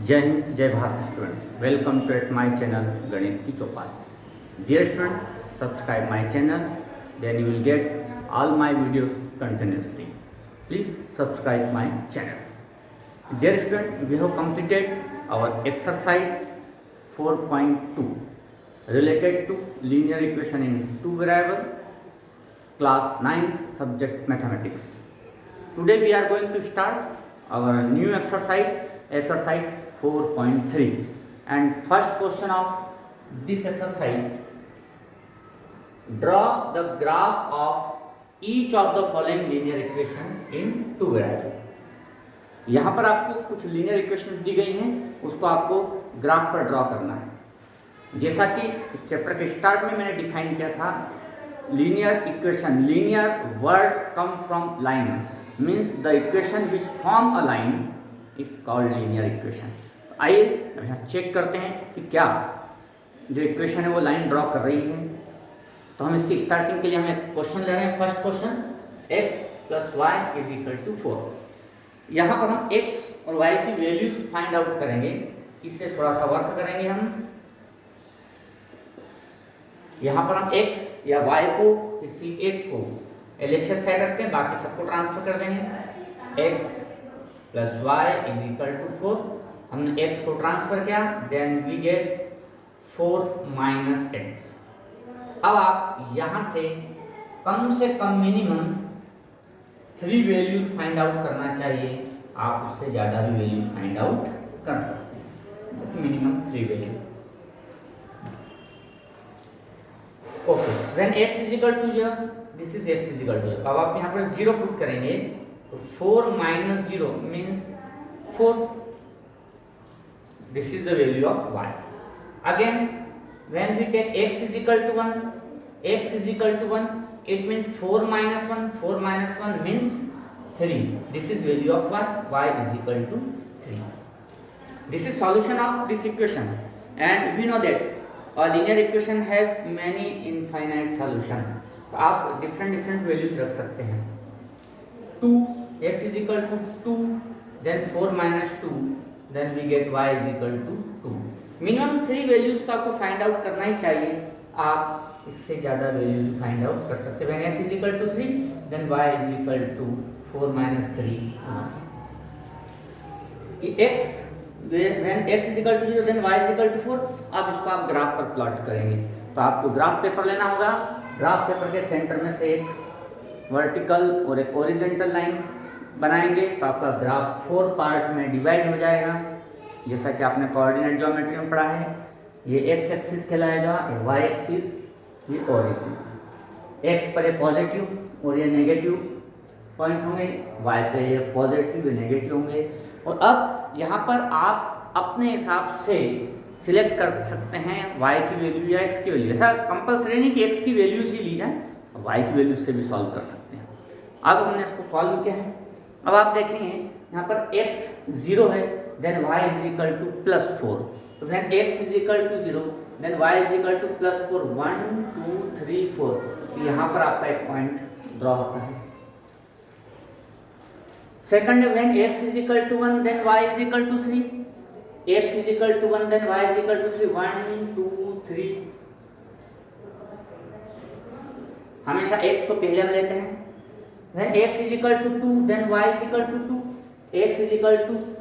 जय हिंद, जय Bharat student. Welcome to at my channel गणित की चौपाल। Dear student, subscribe my channel, then you will get all my videos continuously. Please subscribe my channel. Dear student, we have completed our exercise 4.2 related to linear equation in two variable, class 9th, subject mathematics. Today we are going to start our new exercise 4.3, and first question of this exercise: draw the graph of each of the following linear equation in two variable। यहाँ पर आपको कुछ linear equations दी गई हैं, उसको आपको graph पर draw करना है। जैसा कि इस चैप्टर के स्टार्ट में मैंने डिफाइन किया था, linear equation, linear word come from line, means the equation which form a line is called linear equation. आइए अब यहाँ चेक करते हैं कि क्या जो इक्वेशन है वो लाइन ड्रॉ कर रही है। तो हम इसकी स्टार्टिंग के लिए हम एक क्वेश्चन ले रहे हैं। First question, x + y = 4। यहाँ पर हम x और y की वैल्यूज फाइंड आउट करेंगे। इससे थोड़ा सा वर्क करेंगे हम। यहाँ पर हम x या y को, किसी एक को LHS साइड रखते हैं, बाकी सबको ट्रांसफर कर देंगे। x + y = 4। हमने x को ट्रांसफर किया, देन वी गेट 4 - x। अब आप यहाँ से कम मिनिमम 3 वैल्यूज फाइंड आउट करना चाहिए। आप उससे ज़्यादा भी वैल्यूज फाइंड आउट कर सकते हैं, minimum 3 value. Okay, when x = 0, this is x = 0। अब आप यहाँ पर 0 पुट करेंगे तो 4 - 0 means 4। This is the value of y। Again when we take x = 1, it means 4 - 1, 4 - 1 means 3. This is value of y = 3. This is solution of this equation, and we know that a linear equation has many infinite solution. तो आप different values रख सकते हैं। 2, x = 2, then 4 - 2, then we get y = 2। Minimum 3 values तो आपको find out करना ही चाहिए। आप इससे ज़्यादा वैल्यूज फाइंड आउट कर सकते हैं। When x = 3, then y = 4 - 3। x when x = 0, then y = 4। अब इसको आप ग्राफ पर प्लॉट करेंगे। तो आपको ग्राफ पेपर लेना होगा। ग्राफ पेपर के सेंटर में से एक वर्टिकल और एक हॉरिजॉन्टल लाइन बनाएंगे, तो आपका ग्राफ 4 पार्ट में डिवाइड हो जाएगा। जैसा कि आपने कोऑर्डिनेट ज्योमेट्री में पढ़ा है, ये x एक्सिस कहलाएगा, y एक्सिस ये ओरिजिन। x पर ये पॉजिटिव और ये नेगेटिव पॉइंट होंगे, y पे ये पॉजिटिव या नेगेटिव होंगे। और अब यहाँ पर आप अपने हिसाब से सिलेक्ट कर सकते हैं y की वैल्यू या x की वैल्यू। ऐसा कंपलसरी नहीं कि x की वैल्यूज ही ली जाए, y की वैल्यू से भी सॉल्व कर सकते हैं। अब हमने इसको सॉल्व किया है। अब आप देखेंगे यहाँ पर x 0 है, then y = +4। तो when x = 0, then y = +4। 1 2 3 4। तो यहाँ पर आपका एक पॉइंट ड्रॉ होता है। Second, when x = 1, then y = 3। x = 1, then y = 3। 1 2 3। हमेशा x को पहले हम लेते हैं। when x = 2, then y = 2। x =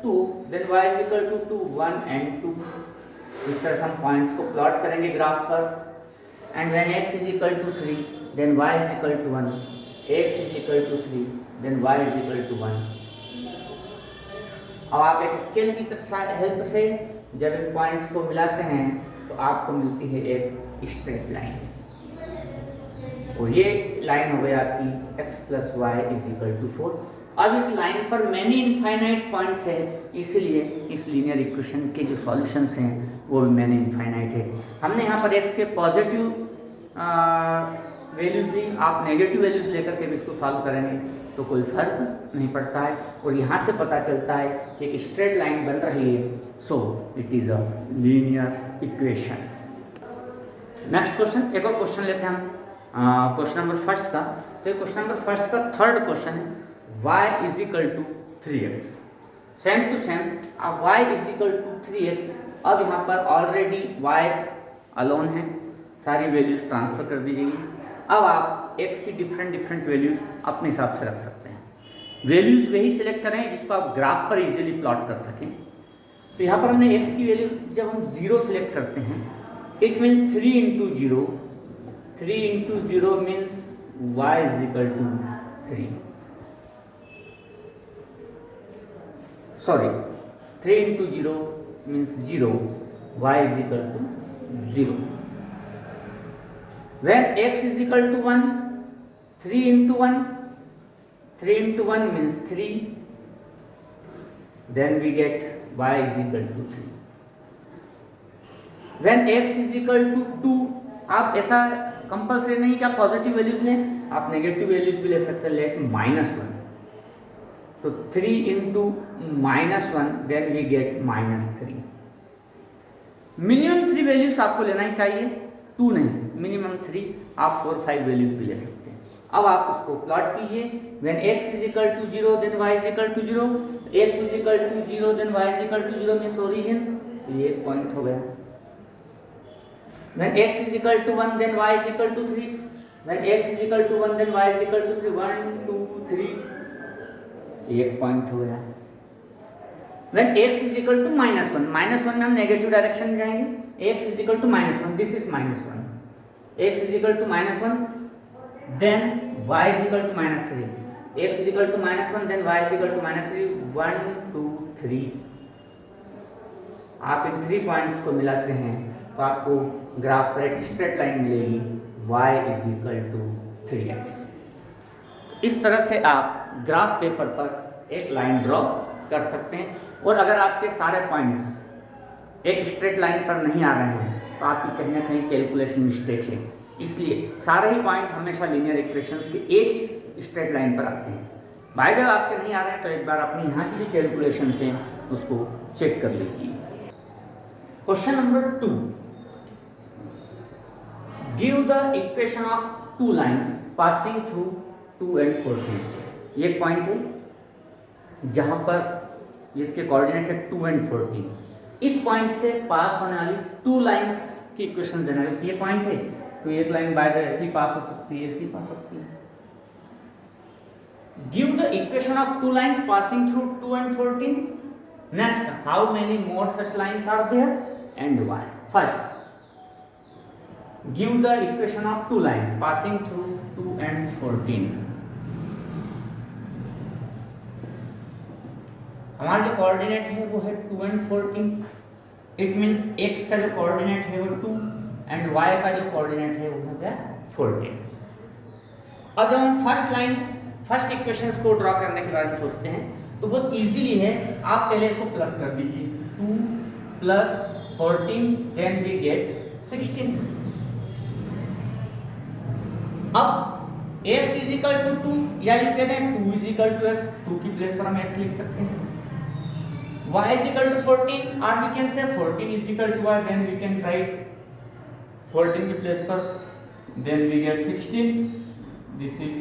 2, then y = 2, 1 and 2। इस तरह से हम पॉइंट्स को प्लॉट करेंगे ग्राफ पर। And when x = 3, then y = 1। x = 3, then y = 1। अब आप एक स्केल की हेल्प से जब इन पॉइंट्स को मिलाते हैं तो आपको मिलती है एक स्ट्रेट लाइन, और ये लाइन हो गई आपकी x + y = 4। अब इस लाइन पर मैनी इनफाइनाइट पॉइंट्स है, इसलिए इस लीनियर इक्वेशन के जो सॉल्यूशंस हैं वो भी मैनी इनफाइनाइट है। हमने यहाँ पर x के पॉजिटिव वैल्यूज ली, आप नेगेटिव वैल्यूज लेकर के भी इसको सॉल्व करेंगे तो कोई फर्क नहीं पड़ता है, और यहाँ से पता चलता है कि एक स्ट्रेट लाइन बन रही है। So it is a linear equation. Next question, एक और क्वेश्चन लेते हैं हम क्वेश्चन नंबर फर्स्ट का। तो क्वेश्चन नंबर फर्स्ट का थर्ड क्वेश्चन है, y = 3x। Same to same अब y is equal to 3x। अब यहाँ पर ऑलरेडी y अलोन है, सारी वैल्यूज ट्रांसफर कर दी जाएगी। अब आप x की डिफरेंट वैल्यूज अपने हिसाब से रख सकते हैं। वैल्यूज वही सिलेक्ट करें जिसको आप ग्राफ पर इजीली प्लॉट कर सकें। तो यहाँ पर हमने x की वैल्यू जब हम 0 सिलेक्ट करते हैं, it means 3 into 0, 3 into 0 means y is equal to 3, sorry 3 into 0 means 0, y is equal to 0. When x is equal to 1, 3 into 1, 3 into 1 means 3, then we get y is equal to 3. When x is equal to 2, आप ऐसा compulsory नहीं कि आप positive values लें, आप negative values भी ले सकते हैं, लेट -1, तो 3 into -1 then we get -3. Minimum 3 values आपको लेना ही चाहिए, 2 नहीं, मिनिमम 3, आप 4, 5 वैल्यूज भी ले सकते हैं। अब आप उसको प्लॉट कीजिए। When x is equal to 0 then y is equal to 0, x is equal to 0 then y is equal to 0 means origin, तो ये पॉइंट हो गया। When x is equal to 1 then y is equal to 3, when x is equal to 1 then y is equal to 3, 1 2 3, एक point हो गया। When x is equal to -1, -1 में हम negative direction में जाएंगे, x is equal to -1, this is -1, x is equal to -1, then y is equal to -3, x is equal to -1, then y is equal to -3, 1 2 3। आप इन 3 points को मिलाते हैं तो आपको ग्राफ पर एक स्ट्रेट लाइन मिलेगी, y is equal to 3x। इस तरह से आप ग्राफ पेपर पर एक लाइन ड्रॉ कर सकते हैं। और अगर आपके सारे पॉइंट्स एक स्ट्रेट लाइन पर नहीं आ रहे हैं तो आपकी कहीं ना कहीं कैलकुलेशन मिस्टेक है, इसलिए सारे ही पॉइंट हमेशा लीनियर इक्वेशंस के एक ही स्ट्रेट लाइन पर आते हैं। बाय द वे आपके नहीं आ रहे हैं तो एक बार अपनी यहाँ की जो कैलकुलेशन है उसको चेक कर लीजिए। Question number 2, give the equation of 2 lines passing through 2 and 14। ये पॉइंट है जहाँ पर जिसके कोऑर्डिनेट है 2 and 14। इस पॉइंट से पास होने वाली 2 लाइंस की इक्वेशन देना है। ये पॉइंट है तो एक लाइन बाय द ऐसी पास हो सकती है, ऐसी पास हो सकती है। Give the equation of 2 lines passing through 2 and 14। Next, how many more such lines are there and why. First, give the equation of 2 lines passing through 2 and 14। हमारा जो कोऑर्डिनेट है वो है 2 and 14। इट मींस x का जो coordinate है वो 2 and y का जो कोऑर्डिनेट है वो हो गया 14। अब जब हम फर्स्ट इक्वेशंस को ड्रॉ करने के बारे में सोचते हैं तो बहुत इजीली है। आप पहले इसको प्लस कर दीजिए, 2 + 14 देन वी गेट 16। अब x = 2 या यू कहते हैं 2 = x, 2 की प्लेस पर हम x लिख सकते हैं। y = 14 or we can say 14 = y, then we can write 14 की प्लेस पर, then we get 16। this is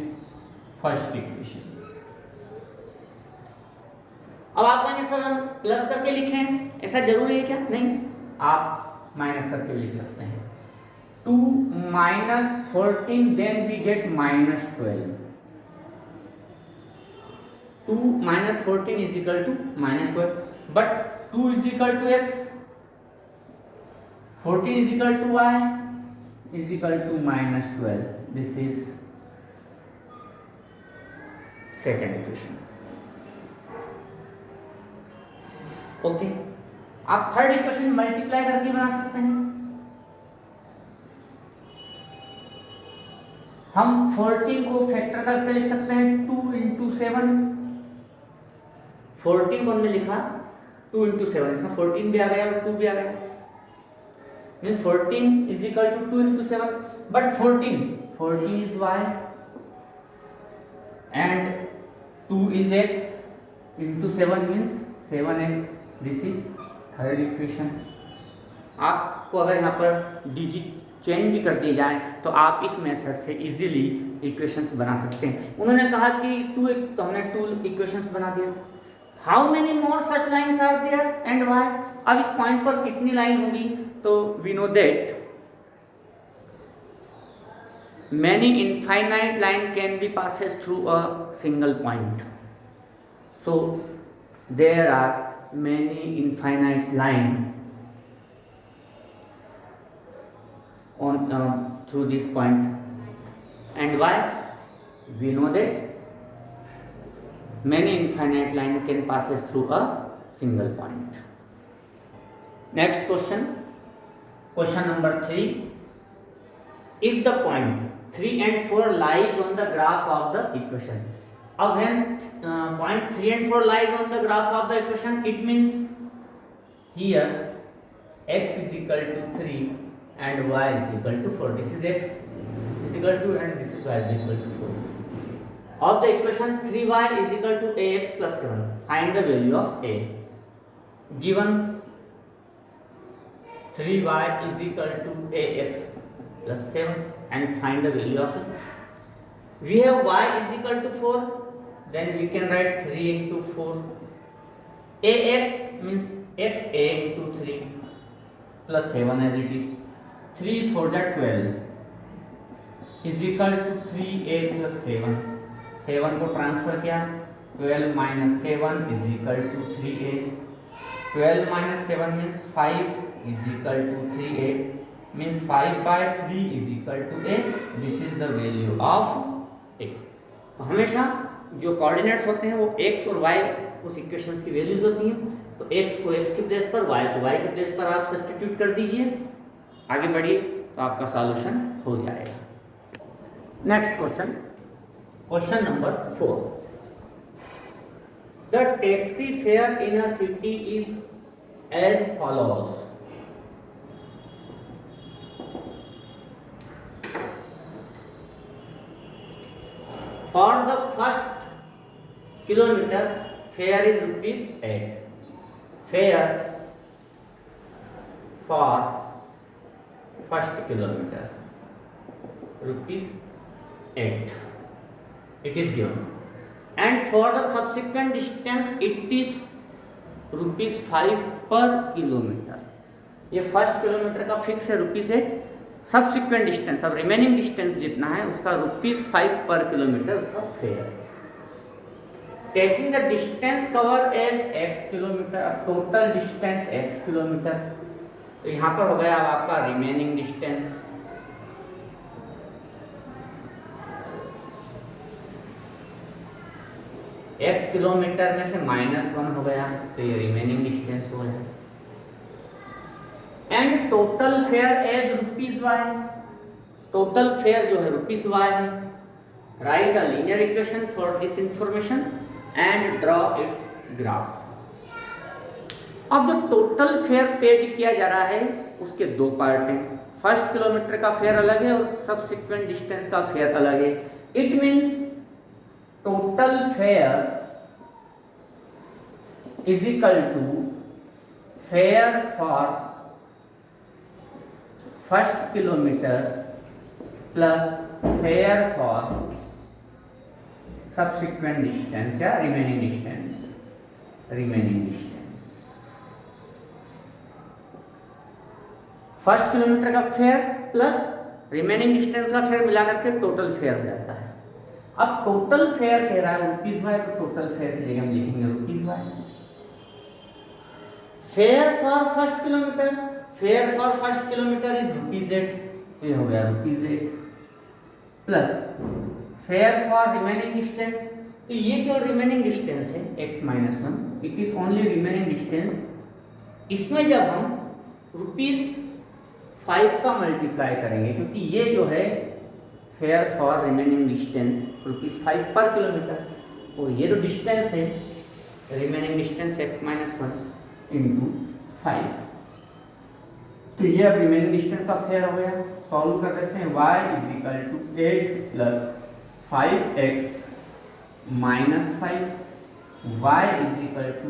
first equation. अब आप कहेंगे सर हम प्लस करके लिखें, ऐसा जरूरी है क्या? नहीं, आप माइनस करके लिख सकते हैं। 2 - 14 then we get -12। 2 - 14 = -12, but 2 = x, 14 = y = -12। this is second equation. Okay, आप थर्ड इक्वेशन मल्टीप्लाई करके बना सकते हैं। हम 14 को फैक्टर करके लिख सकते हैं 2 × 7। 14 को हमने लिखा 2 × 7, इसमें 14 भी आ गया और 2 भी आ गया, means 14 = 2 × 7, but 14 is y and 2 is x into 7 means 7x। this is third equation. आपको अगर यहाँ पर डिजिट चेंज भी कर दिए जाए तो आप इस मेथड से इजीली इक्वेशंस बना सकते हैं। उन्होंने कहा कि 2, तो हमने 2 इक्वेशंस बना दिया। How many more such lines are there and why. अब इस पॉइंट पर कितनी लाइन होगी, तो we know that many infinite line can be passes through a single point. So there are many infinite lines on through this point, and why? We know that many infinite line can passes through a single point. Next question, question number 3. If the point 3 and 4 lies on the graph of the equation. अब when point 3 and 4 lies on the graph of the equation, it means here x is equal to 3 and y is equal to 4. This is x is equal to and this is y is equal to 4. Of the equation 3y is equal to ax plus 7. Find the value of a. Given 3y is equal to ax plus 7 and find the value of it. We have y is equal to 4, then we can write 3 into 4. Ax means xa into 3 plus 7 as it is. 3 4 that 12 is equal to 3a plus 7. 7 को transfer किया, 12 minus 7 is equal to 3a. 12 minus 7 means 5 is equal to 3a. means 5 by 3 is equal to a. This is the value of a. तो हमेशा जो coordinates होते हैं वो x और y उस इक्वेशंस की वैल्यूज होती हैं, तो x को x के प्लेस पर, y को y के प्लेस पर आप सब्स्टिट्यूट कर दीजिए, आगे बढ़िए तो आपका सॉल्यूशन हो जाएगा. Next question, question number 4. The taxi fare in a city is as follows. For the first kilometer, fare is ₹8. Fare for first kilometer ₹8. It is given, and for the subsequent distance, it is ₹5 per kilometer. ये first kilometre का fix है ₹8. Subsequent distance, अब remaining distance जितना है उसका ₹5 per kilometre उसका fare. Taking the distance cover as x kilometre, total distance x kilometre, तो यहाँ पर हो गया अब आपका रिमेनिंग डिस्टेंस. x किलोमीटर में से -1 हो गया तो ये रिमेनिंग डिस्टेंस हो गया. And total fare as ₹y. Total fare जो है ₹y है. Write a linear equation for this information and draw its graph. अब जो टोटल फेयर पेड किया जा रहा है उसके दो पार्ट हैं. फर्स्ट किलोमीटर का फेयर अलग है और सब्सिक्वेंट डिस्टेंस का फेयर अलग है. It means total fare is equal to fare for first kilometre plus fare for subsequent distance या रिमेनिंग डिस्टेंस. फर्स्ट किलोमीटर का फेयर प्लस रिमेनिंग डिस्टेंस का फेयर मिला करके टोटल फेयर हो जाता है. अब टोटल फेयर कह रहा है ₹y, तो टोटल फेयर की जगह हम लिखेंगे ₹y. Fair for first kilometre, fair for first kilometre is ₹8. ये हो गया ₹8 plus fare for remaining distance, तो ये केवल रिमेनिंग डिस्टेंस है x-1. It is only remaining distance. इसमें जब हम ₹5 का मल्टीप्लाई करेंगे, क्योंकि ये जो है fair for remaining distance ₹5 per kilometre, और ये जो डिस्टेंस है रिमेनिंग डिस्टेंस x-1 इंटू 5, तो ये अब रिमेनिंग डिस्टेंस का फेयर हो गया. सॉल्व कर देते हैं. y is equal to 8 plus 5x minus 5. y is equal to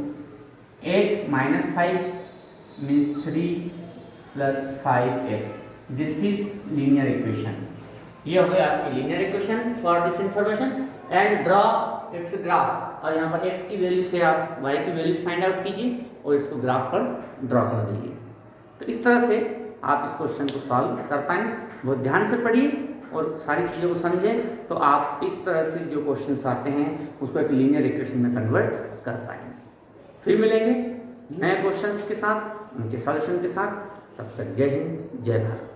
8 minus 5 means 3 plus 5x. This is linear equation. ये हो गया आपकी linear equation for this information. And draw its graph, और यहाँ पर x की वैल्यू से आप y की वैल्यू फाइंड आउट कीजिए और इसको ग्राफ पर ड्रॉ कर दीजिए। तो इस तरह से आप इस क्वेश्चन को सॉल्व कर पाएंगे। बहुत ध्यान से पढ़िए और सारी चीज़ों को समझें, तो आप इस तरह से जो क्वेश्चंस आते हैं उसको एक लीनियर इक्वेशन में कन्वर्ट कर पाएंगे। फिर मिलेंगे नए क्वेश्चंस के साथ, उनके सॉल्यूशन के साथ। तब तक जय हिंद, जय भारत।